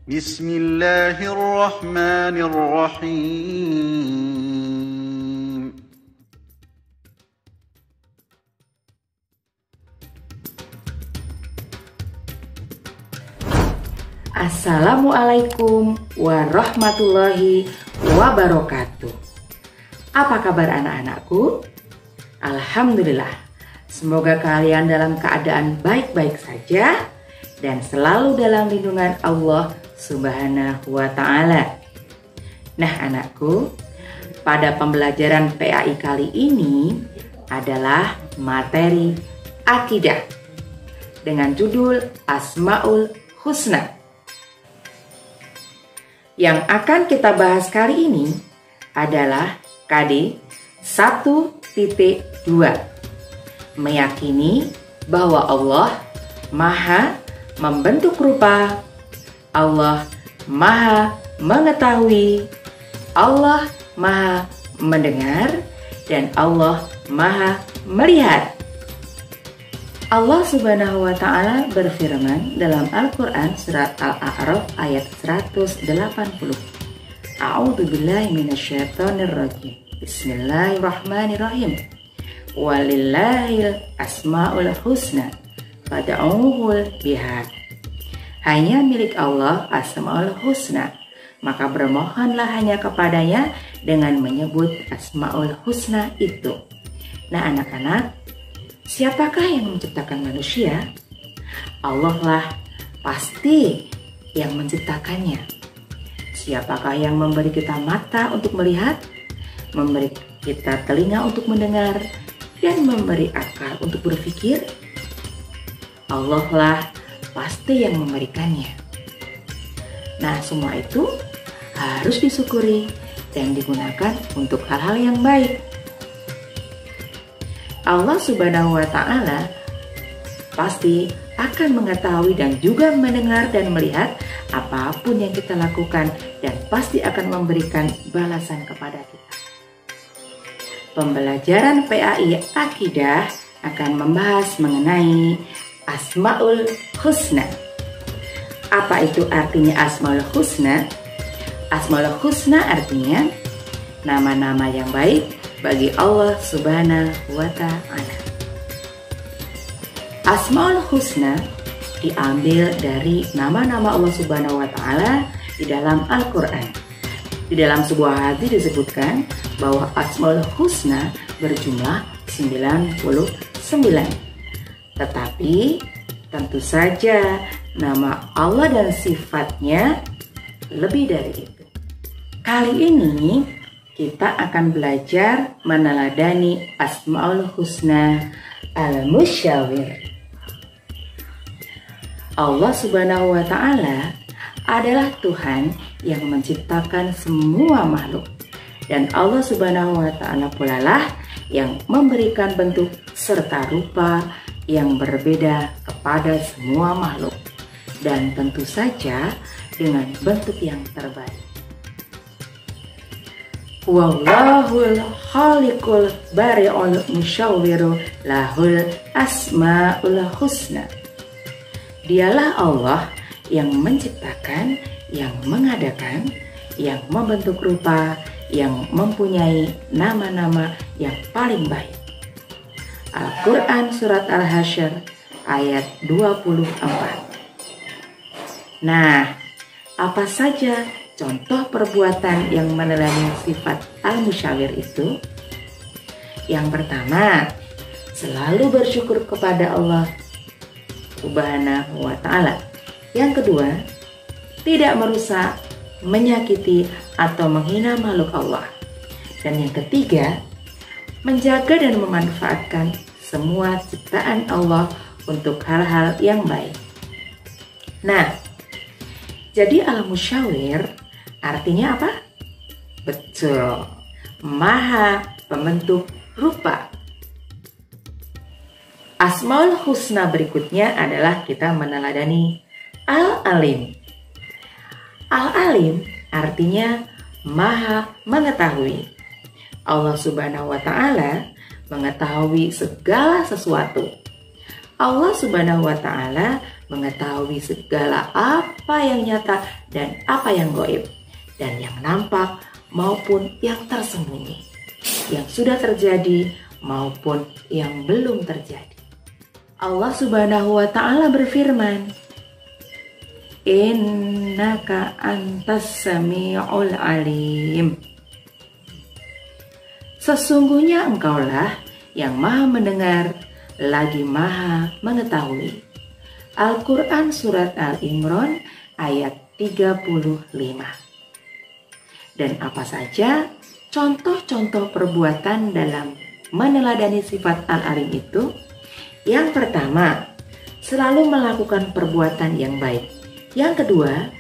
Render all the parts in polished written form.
Bismillahirrahmanirrahim. Assalamualaikum warahmatullahi wabarakatuh. Apa kabar anak-anakku? Alhamdulillah, semoga kalian dalam keadaan baik-baik saja dan selalu dalam lindungan Allah Subhanahu wa Ta'ala. Nah anakku, pada pembelajaran PAI kali ini adalah materi akidah dengan judul Asmaul Husna. Yang akan kita bahas kali ini adalah KD 1.2, meyakini bahwa Allah Maha membentuk rupa, Allah Maha mengetahui, Allah Maha mendengar, dan Allah Maha melihat. Allah Subhanahu wa Ta'ala berfirman dalam Al-Quran surat Al-A'raf ayat 180. A'udzu billahi minasyaitonir rajim. Bismillahirrahmanirrahim. Walillahil asmaul husna fad'uhu biha. Hanya milik Allah asmaul husna, maka bermohonlah hanya kepadanya dengan menyebut asmaul husna itu. Nah anak-anak, siapakah yang menciptakan manusia? Allah lah pasti yang menciptakannya. Siapakah yang memberi kita mata untuk melihat, memberi kita telinga untuk mendengar, dan memberi akal untuk berpikir? Allah lah pasti yang memberikannya. Nah, semua itu harus disyukuri dan digunakan untuk hal-hal yang baik. Allah Subhanahu wa Ta'ala pasti akan mengetahui dan juga mendengar dan melihat apapun yang kita lakukan dan pasti akan memberikan balasan kepada kita. Pembelajaran PAI Akidah akan membahas mengenai Asmaul Husna. Apa itu artinya Asmaul Husna? Asmaul Husna artinya nama-nama yang baik bagi Allah Subhanahu wa Ta'ala. Asmaul Husna diambil dari nama-nama Allah Subhanahu wa Ta'ala di dalam Al-Quran. Di dalam sebuah hadis disebutkan bahwa Asmaul Husna berjumlah 99. Tetapi tentu saja nama Allah dan sifatnya lebih dari itu. Kali ini kita akan belajar meneladani Asmaul Husna Al-Musyawir. Allah Subhanahu wa Ta'ala adalah Tuhan yang menciptakan semua makhluk. Dan Allah Subhanahu wa Ta'ala pula lah yang memberikan bentuk serta rupa yang berbeda kepada semua makhluk, dan tentu saja dengan bentuk yang terbaik. Wallahul khaliqul bari'ul musyawwiru lahul asmaul husna. Dialah Allah yang menciptakan, yang mengadakan, yang membentuk rupa, yang mempunyai nama-nama yang paling baik. Al-Quran Surat Al-Hasyr ayat 24. Nah, apa saja contoh perbuatan yang meneladani sifat Al-Musyawir itu? Yang pertama, selalu bersyukur kepada Allah Subhanahu wa Ta'ala. Yang kedua, tidak merusak, menyakiti, atau menghina makhluk Allah. Dan yang ketiga, menjaga dan memanfaatkan semua ciptaan Allah untuk hal-hal yang baik. Nah, jadi Al-Musyawir artinya apa? Betul, Maha Pembentuk Rupa. Asmaul Husna berikutnya adalah kita meneladani Al-Alim. Al-Alim artinya Maha Mengetahui. Allah Subhanahu wa Ta'ala mengetahui segala sesuatu. Allah Subhanahu wa Ta'ala mengetahui segala apa yang nyata dan apa yang gaib, dan yang nampak maupun yang tersembunyi, yang sudah terjadi maupun yang belum terjadi. Allah Subhanahu wa Ta'ala berfirman, Innaka antas sami'ul alim. Sesungguhnya engkaulah yang maha mendengar lagi maha mengetahui. Al-Quran Surat Al-Imran ayat 35. Dan apa saja contoh-contoh perbuatan dalam meneladani sifat Al-Alim itu? Yang pertama, selalu melakukan perbuatan yang baik. Yang kedua,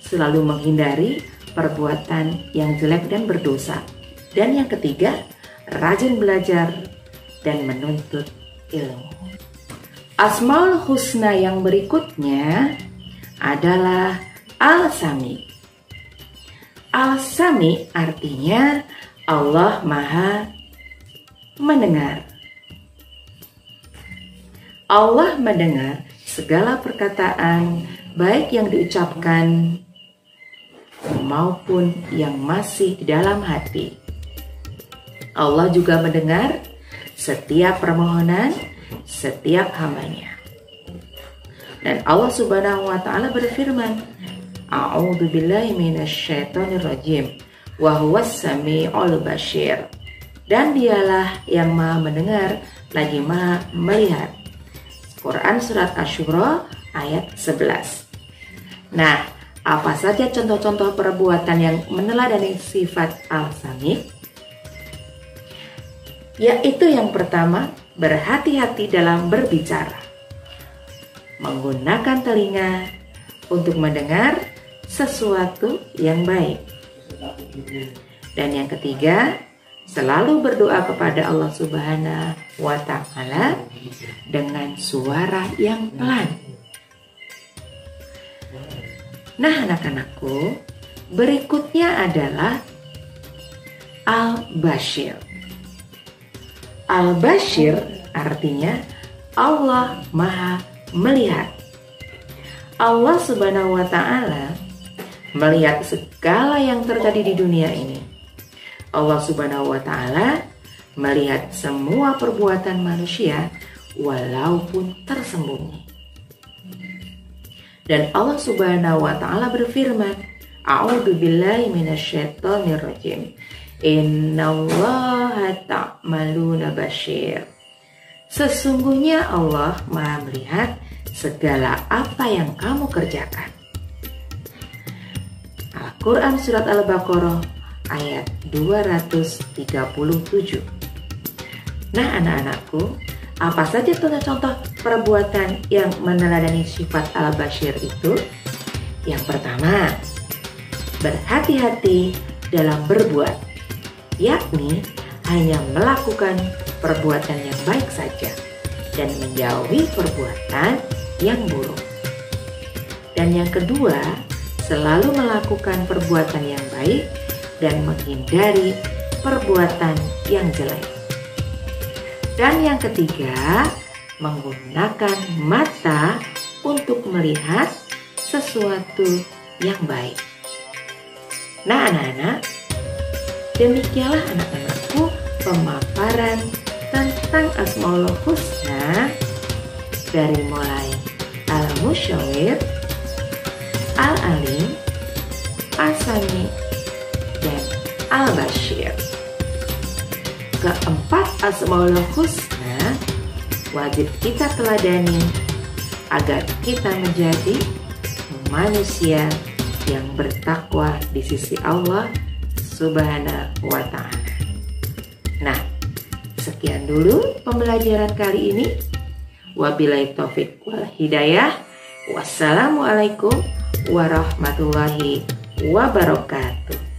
selalu menghindari perbuatan yang jelek dan berdosa. Dan yang ketiga, rajin belajar dan menuntut ilmu. Asmaul Husna yang berikutnya adalah Al-Sami. Al-Sami artinya Allah Maha Mendengar. Allah mendengar segala perkataan baik yang diucapkan maupun yang masih di dalam hati. Allah juga mendengar setiap permohonan setiap hambanya. Dan Allah Subhanahu wa Ta'ala berfirman, A'udzu billahi minasyaitonir rajim wa huwas samiul basyir. Dan dialah yang maha mendengar lagi maha melihat. Quran Surat Asy-Syura ayat 11. Nah, apa saja contoh-contoh perbuatan yang meneladani sifat Al-Sami? Yaitu yang pertama, berhati-hati dalam berbicara, menggunakan telinga untuk mendengar sesuatu yang baik. Dan yang ketiga, selalu berdoa kepada Allah Subhanahu wa Ta'ala dengan suara yang pelan. Nah, anak-anakku, berikutnya adalah Al-Basyir. Al-Basyir artinya Allah Maha Melihat. Allah Subhanahu wa Ta'ala melihat segala yang terjadi di dunia ini. Allah Subhanahu wa Ta'ala melihat semua perbuatan manusia walaupun tersembunyi. Dan Allah Subhanahu wa Ta'ala berfirman, A'udzu billahi minasyaitonir rajim. Innallaha ta'maluna basyir. Sesungguhnya Allah Maha melihat segala apa yang kamu kerjakan. Al-Quran Surat Al-Baqarah ayat 237. Nah, anak-anakku, apa saja contoh-contoh perbuatan yang meneladani sifat Al-Basyir itu? Yang pertama, berhati-hati dalam berbuat, yakni hanya melakukan perbuatan yang baik saja dan menjauhi perbuatan yang buruk. Dan yang kedua, selalu melakukan perbuatan yang baik dan menghindari perbuatan yang jelek. Dan yang ketiga, menggunakan mata untuk melihat sesuatu yang baik. Nah, anak-anak, demikianlah anak-anakku pemaparan tentang Asmaul Husna dari mulai Al-Musyawir, Al-Alim, Al-Sami, dan Al-Basyir. Keempat Asmaul Husna wajib kita teladani agar kita menjadi manusia yang bertakwa di sisi Allah Subhanahu wa Ta'ala. Nah, sekian dulu pembelajaran kali ini. Wabillahi taufik wal hidayah. Wassalamualaikum warahmatullahi wabarakatuh.